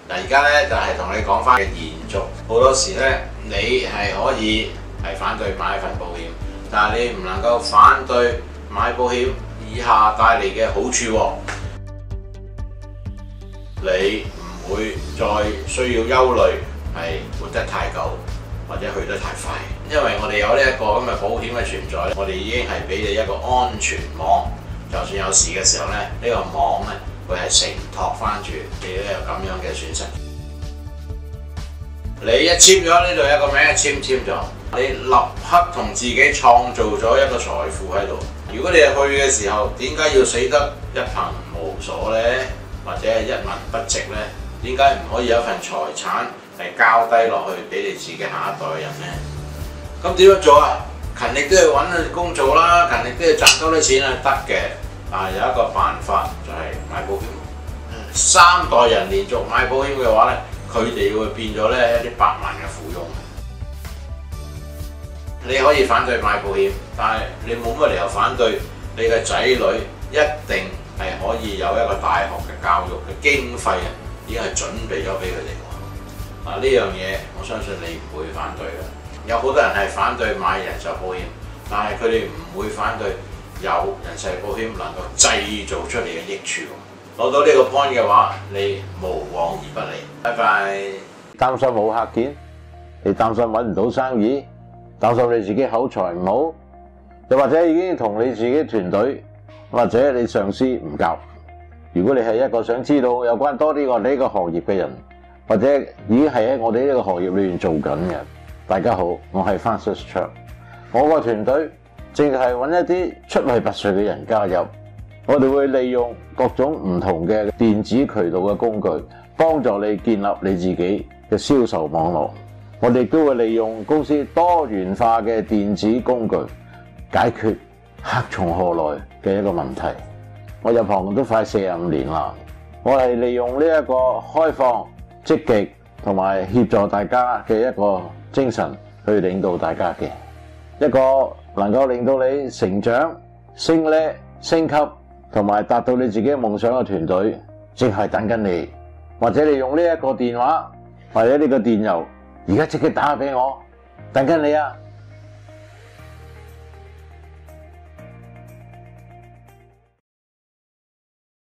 嗱，而家咧就係同你講翻嘅延續。好多時咧，你係可以係反對買一份保險，但係你唔能夠反對買保險以下帶嚟嘅好處。你唔會再需要憂慮係活得太久或者去得太快，因為我哋有呢一個咁嘅保險嘅存在，我哋已經係俾你一個安全網，就算有事嘅時候咧，呢個網咧會係承托翻住你呢個咁樣嘅損失。你一簽咗呢度有個名，簽咗，你立刻同自己創造咗一個財富喺度。如果你係去嘅時候，點解要死得一貧無所呢？或者係一文不值呢？點解唔可以有一份財產係交低落去俾你自己下一代嘅人呢？咁點樣做啊？勤力都要揾工做啦，勤力都要賺多啲錢係得嘅。但係有一個辦法就係買保險。3代人連續買保險嘅話呢，佢哋會變咗咧一啲百萬嘅富翁。你可以反對買保險，但係你冇乜理由反對你嘅仔女一定係可以有一個大學嘅教育嘅經費啊，已經係準備咗俾佢哋。呢樣嘢我相信你唔會反對嘅。有好多人係反對買人壽保險，但係佢哋唔會反對有人壽保險能夠製造出嚟嘅益處。攞到呢個 point 嘅話，你無往而不利。拜拜。擔心冇客見，你擔心揾唔到生意，擔心你自己口才唔好，又或者已經同你自己團隊或者你上司唔夾。如果你係一個想知道有關多啲我哋呢個行業嘅人，或者已經係喺我哋呢個行業裏面做緊嘅，大家好，我係 Francis Chow。我個團隊正係揾一啲出類拔萃嘅人加入，我哋會利用各種唔同嘅電子渠道嘅工具，幫助你建立你自己嘅銷售網絡。我哋都會利用公司多元化嘅電子工具，解決客從何來嘅一個問題。我入行都快45年啦，我係利用呢一個開放、積極同埋協助大家嘅一個精神去領導大家嘅一個能夠令到你成長、升呢、升級同埋達到你自己夢想嘅團隊，正係等緊你。或者你用呢一個電話或者呢個電郵，而家即刻打俾我，等緊你啊！